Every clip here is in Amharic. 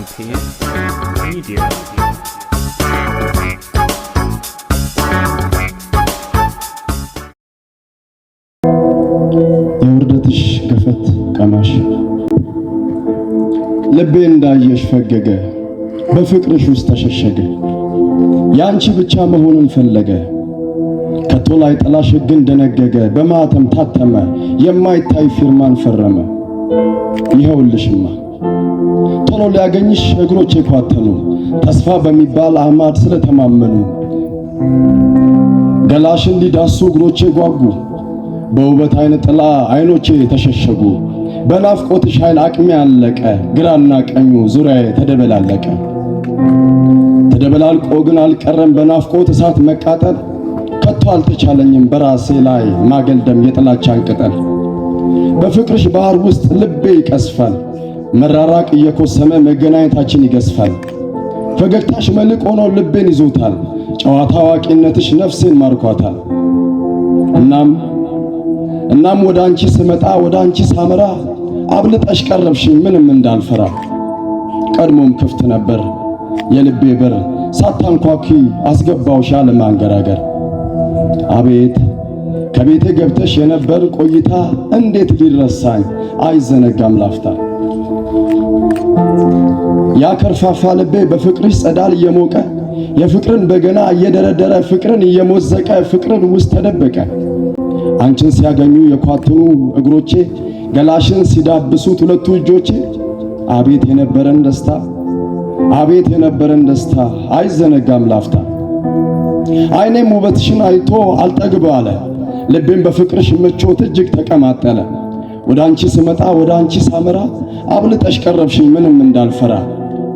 Sampean Media. የውርደትሽ ገፈት ቀማሽ ልቤ እንዳየሽ ፈገገ፣ በፍቅርሽ ውስጥ ተሸሸገ። ያንቺ ብቻ መሆኑን ፈለገ፣ ከቶ ላይ ጥላሽ ሕግን ደነገገ። በማተም ታተመ፣ የማይታይ ፊርማን ፈረመ። ይኸውልሽማ ቶሎ ሊያገኝሽ እግሮቼ ኳተኑ፣ ተስፋ በሚባል አማድ ስለተማመኑ። ገላሽን ሊዳሱ እግሮቼ ጓጉ፣ በውበት አይነ ጥላ አይኖቼ ተሸሸጉ። በናፍቆትሽ ኃይል አቅሜ አለቀ፣ ግራና ቀኙ ዙሪያዬ ተደበላለቀ። ተደበላልቆ ግን አልቀረም በናፍቆት እሳት መቃጠል። ከቶ አልተቻለኝም በራሴ ላይ ማገልደም የጥላቻን ቅጠል። በፍቅርሽ ባህር ውስጥ ልቤ ይቀስፋል፣ መራራቅ እየኮሰመ መገናኘታችን ይገስፋል። ፈገግታሽ መልቅ ሆኖ ልቤን ይዞታል፣ ጨዋታ አዋቂነትሽ ነፍሴን ማርኳታል። እናም ወደ አንቺ ስመጣ ወደ አንቺ ሳመራ አብልጠሽ ቀረብሽኝ ምንም እንዳልፈራ። ቀድሞም ክፍት ነበር የልቤ በር፣ ሳታንኳኪ አስገባውሽ ያለ ማንገራገር። አቤት ከቤቴ ገብተሽ የነበር ቆይታ፣ እንዴት ሊረሳኝ አይዘነጋም ላፍታ። ያ ከርፋፋ ልቤ በፍቅርሽ ጸዳል እየሞቀ፣ የፍቅርን በገና እየደረደረ ፍቅርን እየሞዘቀ ፍቅርን ውስጥ ተደበቀ። አንቺን ሲያገኙ የኳትኑ እግሮቼ፣ ገላሽን ሲዳብሱት ሁለቱ እጆቼ። አቤት የነበረን ደስታ፣ አቤት የነበረን ደስታ አይዘነጋም ላፍታ። ዓይኔም ውበትሽን አይቶ አልጠግብ አለ፣ ልቤም በፍቅርሽ ምቾት እጅግ ተቀማጠለ። ወደ አንቺ ስመጣ ወደ አንቺ ሳመራ አብልጠሽ ቀረብሽኝ ምንም እንዳልፈራ።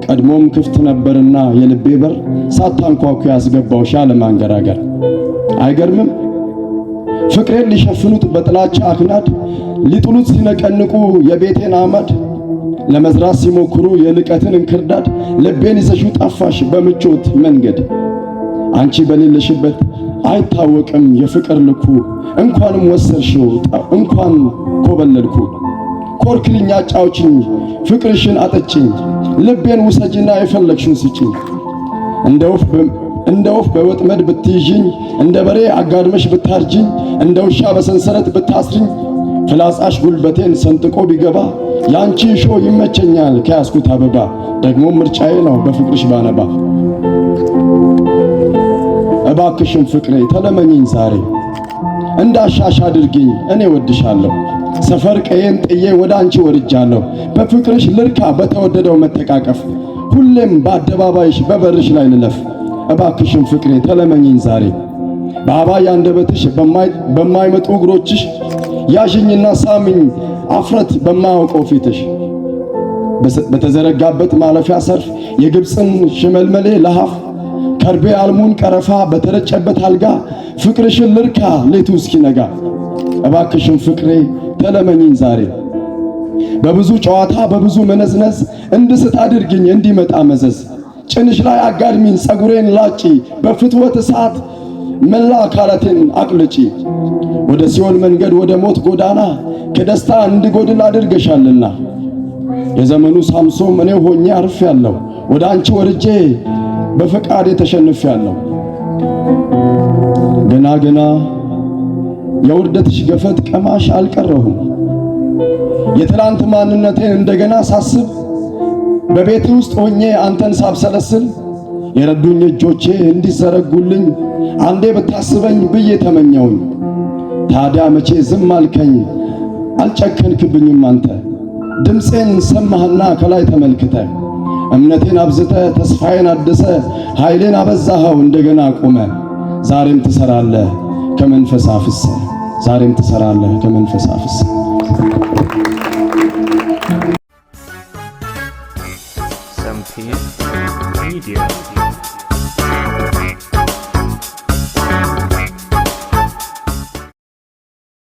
ቀድሞም ክፍት ነበርና የልቤ በር፣ ሳታንኳኩ ያስገባውሽ ያለ ማንገራገር። አይገርምም ፍቅሬን ሊሸፍኑት በጥላቻ አክናድ፣ ሊጥሉት ሲነቀንቁ የቤቴን አመድ። ለመዝራት ሲሞክሩ የንቀትን እንክርዳድ፣ ልቤን ይዘሽው ጠፋሽ በምቾት መንገድ። አንቺ በሌለሽበት አይታወቅም የፍቅር ልኩ፣ እንኳንም ወሰድሽው እንኳን ኮበለልኩ። ኮርክልኛ አጫውችኝ ፍቅርሽን አጠጭኝ፣ ልቤን ውሰጂና የፈለግሽውን ስጭኝ። እንደ ወፍ በወጥመድ ብትይዥኝ፣ እንደ በሬ አጋድመሽ ብታርጅኝ፣ እንደ ውሻ በሰንሰለት ብታስርኝ፣ ፍላጻሽ ጉልበቴን ሰንጥቆ ቢገባ፣ ያንቺ ሾህ ይመቸኛል ከያዝኩት አበባ። ደግሞ ምርጫዬ ነው በፍቅርሽ ባነባ። እባክሽን ፍቅሬ ተለመኝኝ ዛሬ፣ እንዳሻሽ አድርጊኝ እኔ ወድሻለሁ። ሰፈር ቀዬን ጥዬ ወደ አንቺ ወርጃለሁ፣ በፍቅርሽ ልርካ በተወደደው መተቃቀፍ። ሁሌም በአደባባይሽ በበርሽ ላይ ልለፍ። እባክሽን ፍቅሬ ተለመኝኝ ዛሬ፣ በአባይ አንደበትሽ በማይመጡ እግሮችሽ ያዥኝና ሳምኝ አፍረት በማያውቀው ፊትሽ። በተዘረጋበት ማለፊያ ሰርፍ የግብፅን ሽመልመሌ ለሃፍ፣ ከርቤ አልሙን ቀረፋ በተረጨበት አልጋ፣ ፍቅርሽን ልርካ ሌቱ እስኪነጋ። እባክሽን ፍቅሬ ተለመኝኝ ዛሬ፣ በብዙ ጨዋታ በብዙ መነዝነዝ እንድስት አድርግኝ እንዲመጣ መዘዝ። ጭንሽ ላይ አጋድሚኝ ጸጉሬን ላጪ፣ በፍትወት እሳት መላ አካላቴን አቅልጪ። ወደ ሲኦል መንገድ ወደ ሞት ጎዳና ከደስታ እንድጎድል አድርገሻልና። የዘመኑ ሳምሶን እኔ ሆኜ አርፌያለሁ፣ ወደ አንቺ ወርጄ በፈቃዴ ተሸንፌያለሁ። ገና የውርደትሽ ገፈት ቀማሽ አልቀረሁም። የትላንት ማንነቴን እንደገና ሳስብ፣ በቤት ውስጥ ሆኜ አንተን ሳብሰለስል፣ የረዱኝ እጆቼ እንዲዘረጉልኝ አንዴ ብታስበኝ ብዬ ተመኘውኝ። ታዲያ መቼ ዝም አልከኝ አልጨከንክብኝም አንተ፣ ድምፄን ሰማህና ከላይ ተመልክተ። እምነቴን አብዝተ ተስፋዬን አድሰ፣ ኃይሌን አበዛኸው እንደገና ቆመ። ዛሬም ትሰራለህ ከመንፈስ አፍሰ፣ ዛሬም ትሰራለህ ከመንፈስ አፍሰ። Sampean Media.